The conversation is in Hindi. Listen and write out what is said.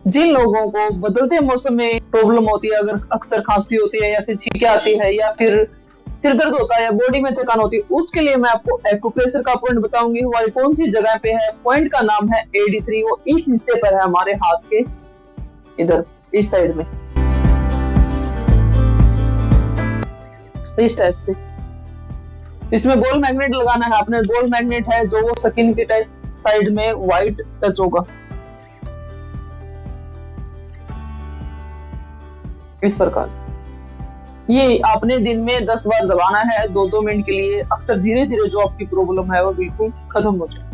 जिन लोगों को बदलते मौसम में प्रॉब्लम होती है, अगर अक्सर खांसी होती है या फिर छींकें आती है या फिर सिर दर्द होता है या बॉडी में थकान होती है, उसके लिए मैं आपको एक्यूप्रेशर का पॉइंट बताऊंगी। हमारी कौन सी जगह पे है, पॉइंट का नाम है AD3। वो इस हिस्से पर है हमारे हाथ के इधर, इस साइड में, इस टाइप से। इसमें बॉल मैग्नेट लगाना है आपने। बॉल मैग्नेट है जो वो स्किन की साइड में व्हाइट टच होगा, इस प्रकार से। ये आपने दिन में 10 बार दबाना है 2-2 मिनट के लिए। अक्सर धीरे धीरे जो आपकी प्रॉब्लम है वो बिल्कुल खत्म हो जाए।